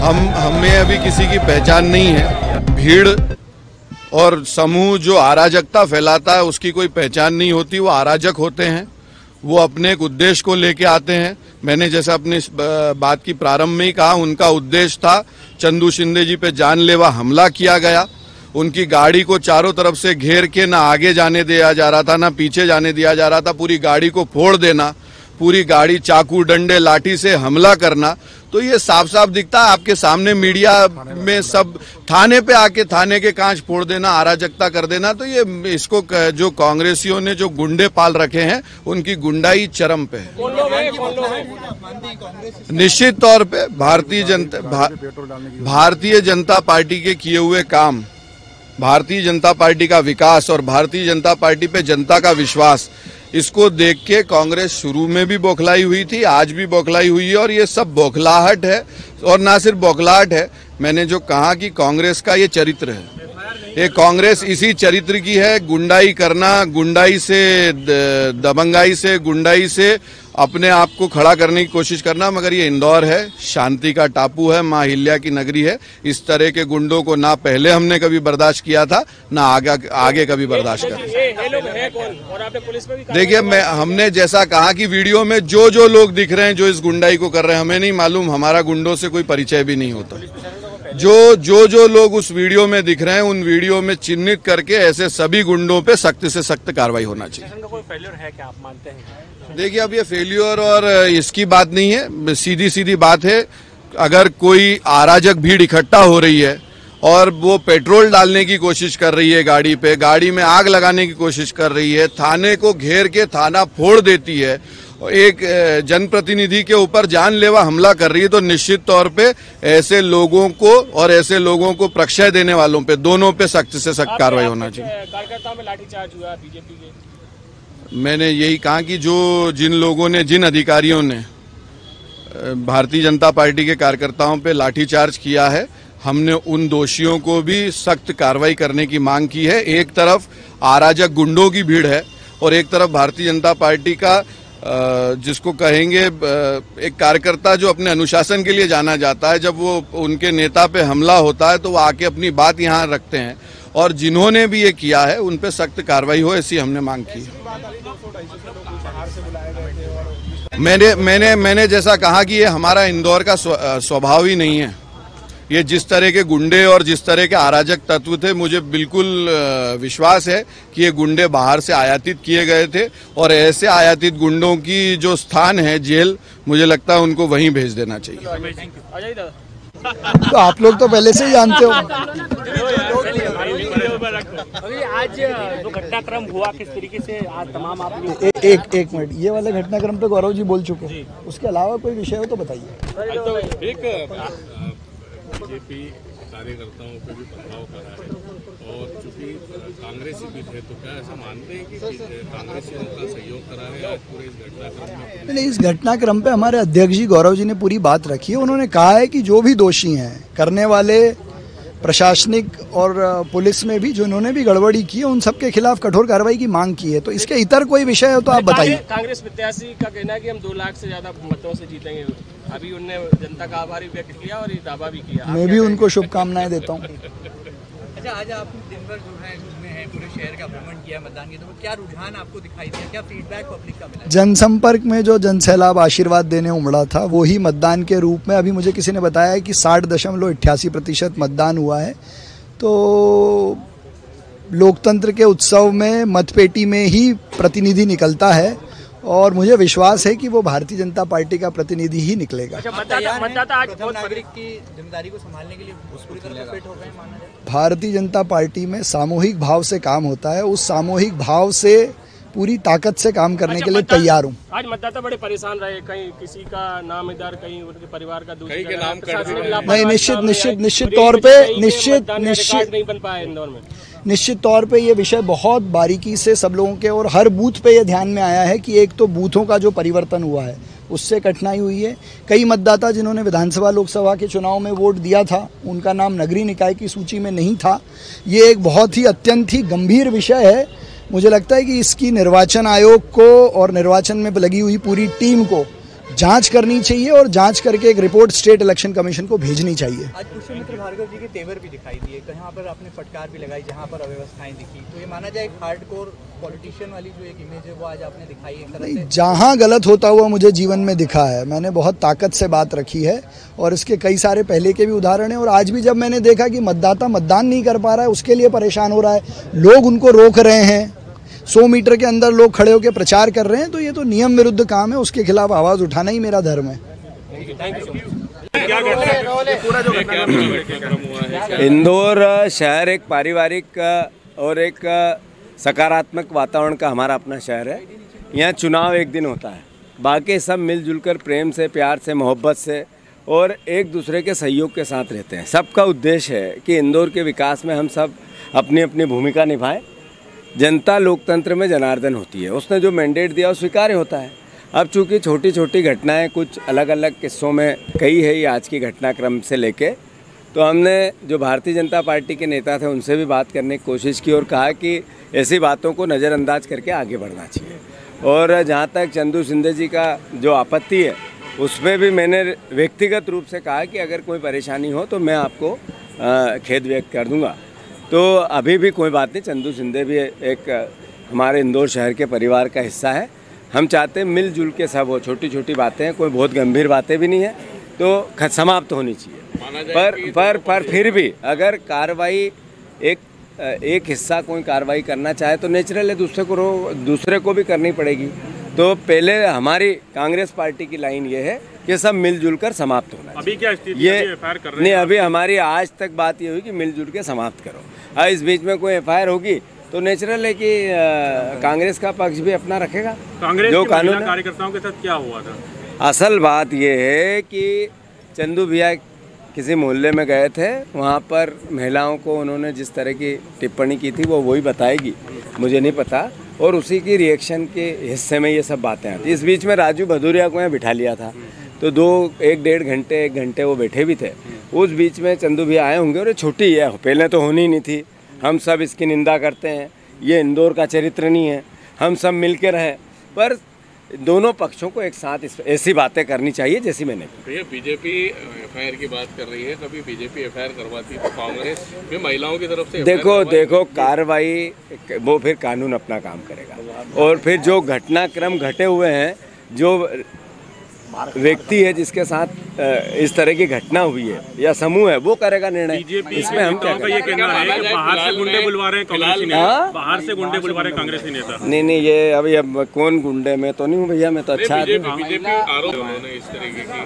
हमें अभी किसी की पहचान नहीं है। भीड़ और समूह जो अराजकता फैलाता है उसकी कोई पहचान नहीं होती। वो अराजक होते हैं, वो अपने एक उद्देश्य को लेके आते हैं। मैंने जैसे अपनी बात की प्रारंभ में ही कहा, उनका उद्देश्य था चंदू शिंदे जी पे जानलेवा हमला किया गया। उनकी गाड़ी को चारों तरफ से घेर के ना आगे जाने दिया जा रहा था ना पीछे जाने दिया जा रहा था, पूरी गाड़ी को फोड़ देना, पूरी गाड़ी चाकू डंडे लाठी से हमला करना। तो ये साफ साफ दिखता है आपके सामने मीडिया में, सब थाने पे आके थाने के कांच फोड़ देना, अराजकता कर देना। तो ये इसको जो कांग्रेसियों ने जो गुंडे पाल रखे हैं उनकी गुंडाई चरम पे है। निश्चित तौर पे भारतीय जनता पार्टी के किए हुए काम, भारतीय जनता पार्टी का विकास और भारतीय जनता पार्टी पे जनता का विश्वास, इसको देख के कांग्रेस शुरू में भी बौखलाई हुई थी, आज भी बौखलाई हुई है। और ये सब बौखलाहट है, और ना सिर्फ बौखलाहट है, मैंने जो कहा कि कांग्रेस का ये चरित्र है, ये कांग्रेस इसी चरित्र की है। गुंडाई करना, गुंडाई से, दबंगाई से, गुंडाई से अपने आप को खड़ा करने की कोशिश करना। मगर ये इंदौर है, शांति का टापू है, माँ अहिल्या की नगरी है। इस तरह के गुंडों को ना पहले हमने कभी बर्दाश्त किया था, ना आगे कभी बर्दाश्त कर। देखिए, हमने जैसा कहा कि वीडियो में जो लोग दिख रहे हैं जो इस गुंडाई को कर रहे हैं, हमें नहीं मालूम, हमारा गुंडों से कोई परिचय भी नहीं होता। जो लोग उस वीडियो में दिख रहे हैं, उन वीडियो में चिन्हित करके ऐसे सभी गुंडों पे सख्त से सख्त कार्रवाई होना चाहिए। कोई फेल्योर है क्या, आप मानते हैं? देखिए, अब ये फेल्योर और इसकी बात नहीं है, सीधी बात है। अगर कोई अराजक भीड़ इकट्ठा हो रही है और वो पेट्रोल डालने की कोशिश कर रही है गाड़ी पे, गाड़ी में आग लगाने की कोशिश कर रही है, थाने को घेर के थाना फोड़ देती है, एक जनप्रतिनिधि के ऊपर जानलेवा हमला कर रही है, तो निश्चित तौर पे ऐसे लोगों को और ऐसे लोगों को प्रश्रय देने वालों पे, दोनों पे सख्त से सख्त कार्रवाई होना चाहिए। कार्यकर्ताओं में लाठीचार्ज हुआ बीजेपी के, मैंने यही कहा कि जिन लोगों ने, जिन अधिकारियों ने भारतीय जनता पार्टी के कार्यकर्ताओं पे लाठीचार्ज किया है, हमने उन दोषियों को भी सख्त कार्रवाई करने की मांग की है। एक तरफ अराजक गुंडों की भीड़ है और एक तरफ भारतीय जनता पार्टी का जिसको कहेंगे एक कार्यकर्ता जो अपने अनुशासन के लिए जाना जाता है। जब वो उनके नेता पे हमला होता है तो वो आके अपनी बात यहाँ रखते हैं, और जिन्होंने भी ये किया है उन पे सख्त कार्रवाई हो, ऐसी हमने मांग की है। मैंने जैसा कहा कि ये हमारा इंदौर का स्वभाव ही नहीं है। ये जिस तरह के गुंडे और जिस तरह के अराजक तत्व थे, मुझे बिल्कुल विश्वास है कि ये गुंडे बाहर से आयातित किए गए थे, और ऐसे आयातित गुंडों की जो स्थान है जेल, मुझे लगता है उनको वहीं भेज देना चाहिए। तो आप लोग तो पहले से ही जानते हो। अभी आज जो घटनाक्रम हुआ, किस तरीके से आज तमाम आप लोग एक मिनट, ये वाले घटनाक्रम पे गौरव जी बोल चुके हैं, उसके अलावा कोई विषय हो तो बताइए। बीजेपी कार्यकर्ताओं पे भी पथराव करा है, और चूंकि कांग्रेसी भी थे, तो क्या ऐसा मानते हैं कि कांग्रेसियों का सहयोग करा है आज पूरे इस घटनाक्रम में? नहीं, इस घटनाक्रम पे हमारे अध्यक्ष जी गौरव जी ने पूरी बात रखी है। उन्होंने कहा है कि जो भी दोषी हैं, करने वाले प्रशासनिक और पुलिस में भी जिन्होंने भी गड़बड़ी की है, उन सबके खिलाफ कठोर कार्रवाई की मांग की है। तो इसके इतर कोई विषय हो तो आप बताइए। कांग्रेस प्रत्याशी का कहना है कि हम 2 लाख से ज्यादा मतों से जीतेंगे। अभी उनने जनता का आभार व्यक्त किया और ये दावा भी किया। मैं भी उनको शुभकामनाएं देता हूँ। अच्छा, आज आप दिन भर जो है घूमे हैं, पूरे शहर का भ्रमण किया मतदान के, तो क्या रुझान आपको दिखाई दिया, क्या फीडबैक पब्लिक का मिला? जनसंपर्क में जो जनसैलाब आशीर्वाद देने उमड़ा था, वो ही मतदान के रूप में अभी मुझे किसी ने बताया है कि 60.88% मतदान हुआ है। तो लोकतंत्र के उत्सव में मतपेटी में ही प्रतिनिधि निकलता है, और मुझे विश्वास है कि वो भारतीय जनता पार्टी का प्रतिनिधि ही निकलेगा। अच्छा, मतदाता आज नागरिक की जिम्मेदारी को संभालने के लिए पूरी तरह फिट हो गए माना जाए। भारतीय जनता पार्टी में सामूहिक भाव से काम होता है, उस सामूहिक भाव से पूरी ताकत से काम करने के लिए तैयार हूँ। आज मतदाता बड़े परेशान रहे, कहीं किसी का नाम इधर, कहीं उनके परिवार का दूसरे के नाम नहीं, निश्चित तौर पे नहीं बन पाया इंदौर में। निश्चित तौर पे ये विषय बहुत बारीकी से सब लोगों के और हर बूथ पे ये ध्यान में आया है कि एक तो बूथों का जो परिवर्तन हुआ है उससे कठिनाई हुई है। कई मतदाता जिन्होंने विधानसभा लोकसभा के चुनाव में वोट दिया था, उनका नाम नगरीय निकाय की सूची में नहीं था। ये एक बहुत ही अत्यंत ही गंभीर विषय है। मुझे लगता है कि इसकी निर्वाचन आयोग को और निर्वाचन में लगी हुई पूरी टीम को जांच करनी चाहिए और जांच करके एक रिपोर्ट स्टेट इलेक्शन कमीशन को भेजनी चाहिए। आज पुष्यमित्र भार्गव जी के तेवर भी दिखाई दिए, कहाँ पर आपने फटकार भी लगाई जहाँ पर अव्यवस्थाएं दिखी, तो ये माना जाए एक हार्डकोर पॉलिटिशियन वाली जो एक इमेज है वो आज आपने दिखाई एक तरह से। जहाँ गलत होता हुआ मुझे जीवन में दिखा है, मैंने बहुत ताकत से बात रखी है और इसके कई सारे पहले के भी उदाहरण हैं। और आज भी जब मैंने देखा कि मतदाता मतदान नहीं कर पा रहा है, उसके लिए परेशान हो रहा है, लोग उनको रोक रहे हैं, 100 मीटर के अंदर लोग खड़े होकर प्रचार कर रहे हैं, तो ये तो नियम विरुद्ध काम है, उसके खिलाफ आवाज़ उठाना ही मेरा धर्म है। इंदौर शहर एक पारिवारिक और एक सकारात्मक वातावरण का हमारा अपना शहर है। यहाँ चुनाव एक दिन होता है, बाकी सब मिलजुल कर प्रेम से, प्यार से, मोहब्बत से और एक दूसरे के सहयोग के साथ रहते हैं। सबका उद्देश्य है कि इंदौर के विकास में हम सब अपनी अपनी भूमिका निभाएं। जनता लोकतंत्र में जनार्दन होती है, उसने जो मैंडेट दिया वो स्वीकार्य होता है। अब चूँकि छोटी छोटी घटनाएं कुछ अलग अलग किस्सों में कई है, ये आज की घटनाक्रम से लेके, तो हमने जो भारतीय जनता पार्टी के नेता थे उनसे भी बात करने की कोशिश की और कहा कि ऐसी बातों को नज़रअंदाज करके आगे बढ़ना चाहिए। और जहाँ तक चंदू शिंदे जी का जो आपत्ति है उसमें भी मैंने व्यक्तिगत रूप से कहा कि अगर कोई परेशानी हो तो मैं आपको खेद व्यक्त कर दूंगा। तो अभी भी कोई बात नहीं, चंदू शिंदे भी एक हमारे इंदौर शहर के परिवार का हिस्सा है। हम चाहते हैं मिलजुल के सब हो, छोटी छोटी बातें हैं, कोई बहुत गंभीर बातें भी नहीं है तो समाप्त होनी चाहिए। पर फिर भी अगर कार्रवाई एक हिस्सा कोई कार्रवाई करना चाहे तो नेचुरल है, दूसरे को भी करनी पड़ेगी। तो पहले हमारी कांग्रेस पार्टी की लाइन ये है कि सब मिलजुल कर समाप्त होना। अभी क्या स्थिति ये एफआईआर कर रहे हैं? नहीं, अभी हमारी आज तक बात ये हुई कि मिलजुल के समाप्त करो। इस बीच में कोई एफआईआर होगी तो नेचुरल है कि कांग्रेस का पक्ष भी अपना रखेगा। कांग्रेस जो के कानून कार्यकर्ताओं के साथ क्या हुआ था? असल बात ये है कि चंदू भैया किसी मोहल्ले में गए थे, वहाँ पर महिलाओं को उन्होंने जिस तरह की टिप्पणी की थी वो वही बताएगी, मुझे नहीं पता। और उसी की रिएक्शन के हिस्से में ये सब बातें आती। इस बीच में राजू भदौरिया को यहाँ बिठा लिया था, तो एक घंटे वो बैठे भी थे। उस बीच में चंदू भैया आए होंगे और ये छोटी है, पहले तो होनी नहीं थी। हम सब इसकी निंदा करते हैं, ये इंदौर का चरित्र नहीं है, हम सब मिल के रहें। पर दोनों पक्षों को एक साथ ऐसी बातें करनी चाहिए जैसी मैंने की। ये बीजेपी एफआईआर की बात कर रही है, कभी बीजेपी एफआईआर करवाती तो कांग्रेस भी महिलाओं की तरफ से देखो कार्रवाई वो फिर कानून अपना काम करेगा। और फिर जो घटनाक्रम घटे हुए हैं, जो व्यक्ति है जिसके साथ इस तरह की घटना हुई है या समूह है, वो करेगा निर्णय। इसमें हम क्या ये कहना है कि बाहर से गुंडे बुलवा रहे हैं कांग्रेसी नेता, बाहर से गुंडे बुलवा रहे हैं कांग्रेसी नेता। नहीं, ये अभी अब कौन गुंडे में तो नहीं हूँ भैया, मैं तो अच्छा बीजेपी आरोप उन्होंने इस तरीके की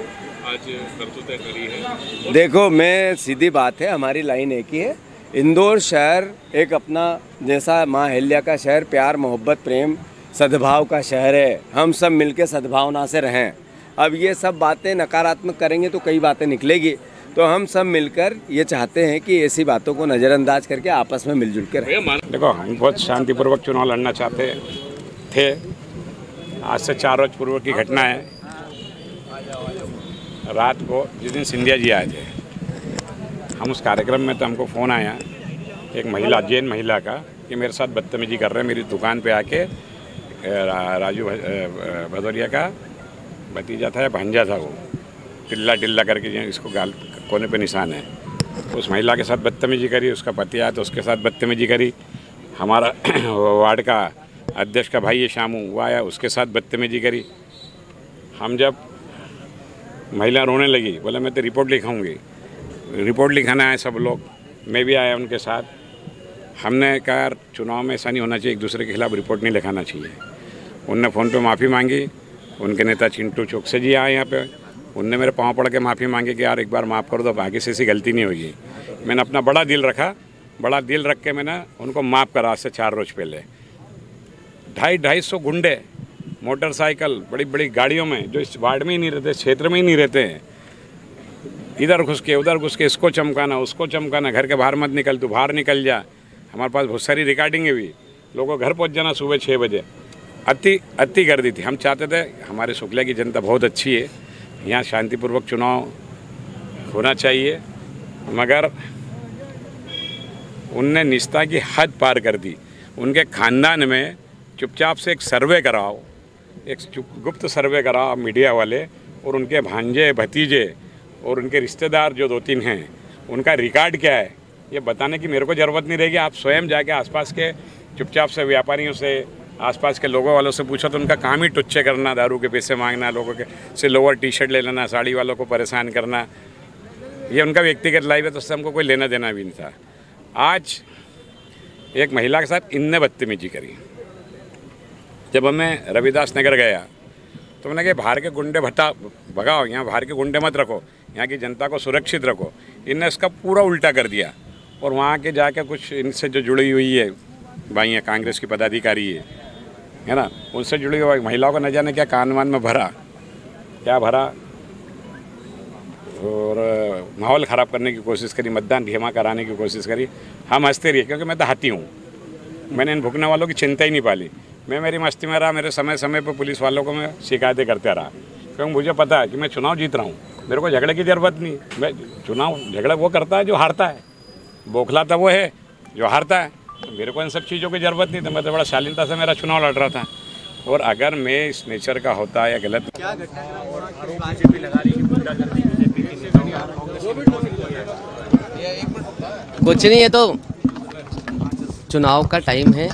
आज करतूतें करी है। देखो, मैं सीधी बात है, हमारी लाइन एक ही है। इंदौर शहर एक अपना जैसा माँ अहिल्या का शहर, प्यार मोहब्बत प्रेम सद्भाव का शहर है। हम सब मिलके सद्भावना से रहें। अब ये सब बातें नकारात्मक करेंगे तो कई बातें निकलेगी, तो हम सब मिलकर ये चाहते हैं कि ऐसी बातों को नज़रअंदाज करके आपस में मिलजुल कर रहें। देखो, हम बहुत शांतिपूर्वक चुनाव लड़ना चाहते थे। आज से 4 रोज पूर्व की घटना है। रात को जिस दिन सिंधिया जी आए थे, हम उस कार्यक्रम में तो हमको फ़ोन आया एक महिला, जैन महिला का, कि मेरे साथ बदतमीजी कर रहे हैं। मेरी दुकान पे आके राजू भदौरिया का भतीजा था या भांजा था, वो टिल्ला करके इसको गाल कोने पे निशान है। उस महिला के साथ बदतमीजी करी, उसका पति आया तो उसके साथ बदतमीजी करी। हमारा वार्ड का अध्यक्ष का भाई है शामू, वो आया, उसके साथ बदतमीजी करी। हम जब महिला रोने लगी, बोला मैं तो रिपोर्ट लिखाऊंगी। रिपोर्ट लिखाना है सब लोग, मैं भी आया उनके साथ। हमने कहा चुनाव में ऐसा नहीं होना चाहिए, एक दूसरे के खिलाफ रिपोर्ट नहीं लिखाना चाहिए। उनने फ़ोन पे माफ़ी मांगी। उनके नेता चिंटू चौकसे जी आए यहाँ पे, उनने मेरे पाँव पड़ के माफ़ी मांगी कि यार एक बार माफ़ कर दो, आगे से ऐसी गलती नहीं होगी। मैंने अपना बड़ा दिल रख के मैंने उनको माफ़ करा। आज से 4 रोज पहले 250 गुंडे मोटरसाइकिल बड़ी बड़ी गाड़ियों में, जो इस वार्ड में ही नहीं रहते, क्षेत्र में ही नहीं रहते हैं, इधर घुस के उधर घुस के इसको चमकाना उसको चमकाना, घर के बाहर मत निकल, तू बाहर निकल जा। हमारे पास बहुत सारी रिकॉर्डिंगें भी, लोगों को घर पहुँच जाना सुबह 6 बजे। अति कर दी थी। हम चाहते थे, हमारे शुक्ला की जनता बहुत अच्छी है, यहाँ शांतिपूर्वक चुनाव होना चाहिए, मगर उनने निष्ठा की हद पार कर दी। उनके खानदान में चुपचाप से एक सर्वे कराओ, एक गुप्त सर्वे करा मीडिया वाले, और उनके भांजे भतीजे और उनके रिश्तेदार जो 2-3 हैं उनका रिकॉर्ड क्या है ये बताने की मेरे को ज़रूरत नहीं रहेगी। आप स्वयं जाके आसपास के चुपचाप से व्यापारियों से, आसपास के लोगों वालों से पूछो तो उनका काम ही टुच्चे करना, दारू के पैसे मांगना, लोगों के से लोअर टी-शर्ट ले लेना, साड़ी वालों को परेशान करना, ये उनका व्यक्तिगत लाइफ है, तो उससे हमको कोई लेना देना भी नहीं था। आज एक महिला के साथ इनने बदतमीजी करी। जब हमें रविदास नगर गया तो मैंने कहा बाहर के गुंडे भगाओ, यहाँ बाहर के गुंडे मत रखो, यहाँ की जनता को सुरक्षित रखो। इनने इसका पूरा उल्टा कर दिया, और वहाँ के जाके कुछ इनसे जो जुड़ी हुई है भाई हैं, कांग्रेस की पदाधिकारी है ना, उनसे जुड़ी हुई महिलाओं को न जाने क्या कान वान में भरा, और माहौल ख़राब करने की कोशिश करी, मतदान धीमा कराने की कोशिश करी। हम हंसते रहे क्योंकि मैं तो हाथी हूँ, मैंने इन भुगने वालों की चिंता ही नहीं पाली। मैं मेरी मस्ती में रहा, मेरे समय समय पर पुलिस वालों को मैं शिकायतें करते रहा, क्योंकि मुझे पता है कि मैं चुनाव जीत रहा हूँ, मेरे को झगड़े की ज़रूरत नहीं। मैं चुनाव झगड़ा वो करता है जो हारता है, बोखलाता वो है जो हारता है, तो मेरे को इन सब चीज़ों की ज़रूरत नहीं। तो मैं तो बड़ा शालीनता से मेरा चुनाव लड़ रहा था, और अगर मैं इस नेचर का होता या गलत कुछ नहीं है, तो चुनाव का टाइम है,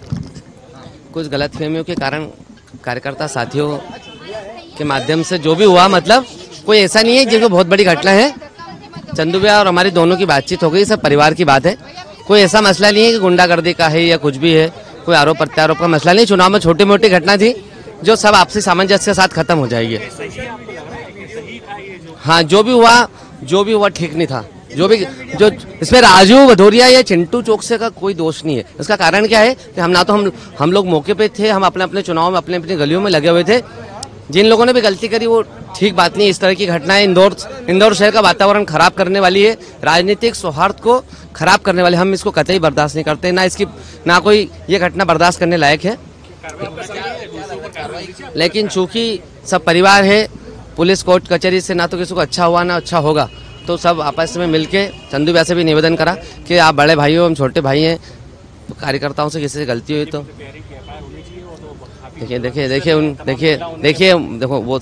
कुछ गलतफहमियों के कारण कार्यकर्ता साथियों के माध्यम से जो भी हुआ, मतलब कोई ऐसा नहीं है जिनको बहुत बड़ी घटना है। चंदू भैया और हमारी दोनों की बातचीत हो गई, सब परिवार की बात है, कोई ऐसा मसला नहीं है कि गुंडागर्दी का है या कुछ भी है, कोई आरोप प्रत्यारोप का मसला नहीं। चुनाव में छोटी मोटी घटना थी जो सब आपसी सामंजस्य के साथ खत्म हो जाएगी। हाँ, जो भी हुआ ठीक नहीं था। जो इसमें राजू भदौरिया या चिंटू चौकसे का कोई दोष नहीं है। इसका कारण क्या है कि हम लोग मौके पे थे, हम अपने अपने चुनाव में अपने अपनी गलियों में लगे हुए थे। जिन लोगों ने भी गलती करी वो ठीक बात नहीं। इस तरह की घटनाएं इंदौर शहर का वातावरण खराब करने वाली है, राजनीतिक सौहार्द को खराब करने वाली, हम इसको कतई बर्दाश्त नहीं करते। ना कोई ये घटना बर्दाश्त करने लायक है। लेकिन चूंकि सब परिवार है, पुलिस कोर्ट कचहरी से ना तो किसी को अच्छा हुआ ना अच्छा होगा, तो सब आपस में मिलके चंदू वैसे भी निवेदन करा कि आप बड़े भाई हो, हम छोटे भाई हैं, तो कार्यकर्ताओं से किसी से गलती हुई तो देखो वो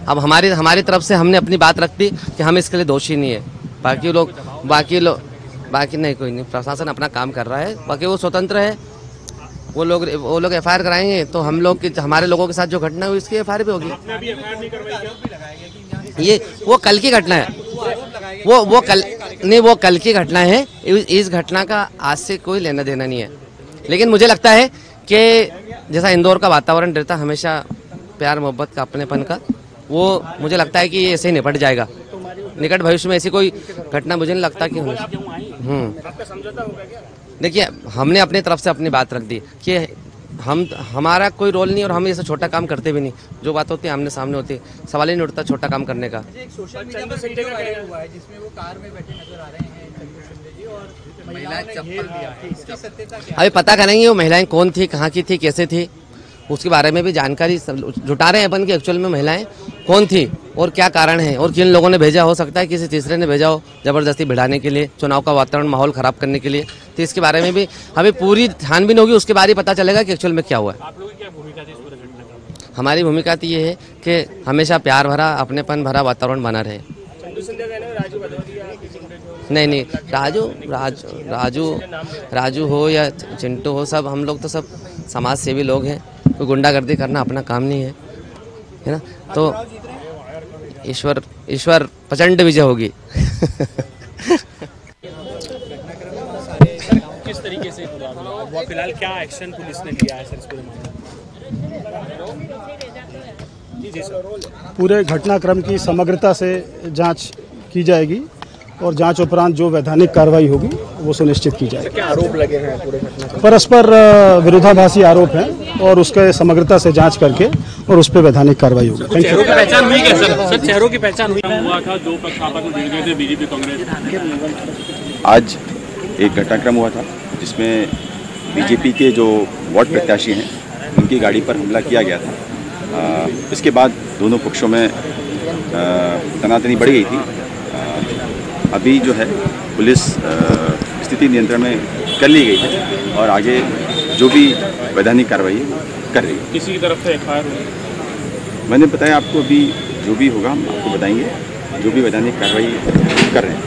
अब हमारी तरफ से हमने अपनी बात रख दी कि हम इसके लिए दोषी नहीं है। बाकी नहीं, कोई नहीं, प्रशासन अपना काम कर रहा है, बाकी वो स्वतंत्र है। वो लोग एफआईआर कराएंगे तो हमारे लोगों के साथ जो घटना हुई इसकी एफआईआर भी होगी। ये वो कल की घटना है, वो कल की घटना है। इस घटना का आज से कोई लेना देना नहीं है। लेकिन मुझे लगता है कि जैसा इंदौर का वातावरण रहता हमेशा प्यार मोहब्बत का, अपनेपन का, वो मुझे लगता है कि ये ऐसे ही निपट जाएगा। निकट भविष्य में ऐसी कोई घटना मुझे नहीं लगता कि देखिए, हमने अपनी तरफ से अपनी बात रख दी कि हमारा कोई रोल नहीं और हम ऐसा छोटा काम करते भी नहीं। जो बात होती है आमने सामने होती है, सवाल ही नहीं उठता छोटा काम करने का। एक सोशल मीडिया पर वीडियो वायरल हुआ है जिसमें वो कार में बैठे नजर आ रहे हैं चंदू शिंदे जी, और महिलाएं चप्पल दिया है, इसकी सत्यता क्या है? अभी पता करेंगे वो महिलाएं कौन थी, कहाँ की थी, कैसे थी, उसके बारे में भी जानकारी जुटा रहे हैं अपन कि एक्चुअल में महिलाएं कौन थी और क्या कारण है और किन लोगों ने भेजा। हो सकता है किसी तीसरे ने भेजा हो जबरदस्ती भिड़ाने के लिए, चुनाव का वातावरण माहौल खराब करने के लिए। तो इसके बारे में भी हमें पूरी छानबीन होगी, उसके बाद ही पता चलेगा कि एक्चुअल में क्या हुआ है। आप लोगों की क्या भूमिका थी इस पूरे घटनाक्रम में? हमारी भूमिका तो ये है कि हमेशा प्यार भरा, अपनेपन भरा वातावरण बना रहे। चंदू शिंदे कहने राजू भदौरिया नहीं, राजू हो या चिंटू हो, सब हम लोग तो सब समाज सेवी लोग हैं। कोई गुंडागर्दी करना अपना काम नहीं है ना। तो ईश्वर प्रचंड विजय होगी। किस तरीके से हुआ, फिलहाल क्या एक्शन पुलिस ने लिया है सर इस पूरे मामले? पूरे घटनाक्रम की समग्रता से जांच की जाएगी और जांच उपरांत जो वैधानिक कार्रवाई होगी वो सुनिश्चित की जाएगी। क्या आरोप लगे हैं पूरे घटना? परस्पर विरोधाभासी आरोप हैं और उसके समग्रता से जांच करके और उस पर वैधानिक कार्रवाई होगी। चेहरों की पहचान हुई क्या सर? चेहरों की पहचान हुआ था, दो पक्ष आपस में भिड़ गए थे, बीजेपी कांग्रेस। आज एक घटनाक्रम हुआ था जिसमें बीजेपी के जो वार्ड प्रत्याशी हैं उनकी गाड़ी पर हमला किया गया था। इसके बाद दोनों पक्षों में तनातनी बढ़ गई थी। अभी जो है पुलिस स्थिति नियंत्रण में कर ली गई है और आगे जो भी वैधानिक कार्रवाई कर रही है। किसी की तरफ से एफआईआर हुई? मैंने बताया आपको, अभी जो भी होगा हम आपको बताएंगे, जो भी वैधानिक कार्रवाई कर रहे हैं।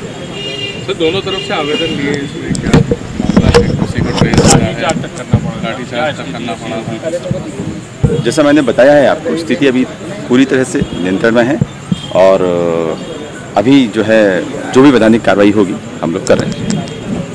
सर दोनों तरफ से आवेदन लिए, इसमें क्या मामला है? किसी को लाठीचार्ज तक करना पड़ा। जैसा मैंने बताया है आपको, स्थिति अभी पूरी तरह से नियंत्रण में है और अभी जो है जो भी वैधानिक कार्रवाई होगी हम लोग कर रहे हैं।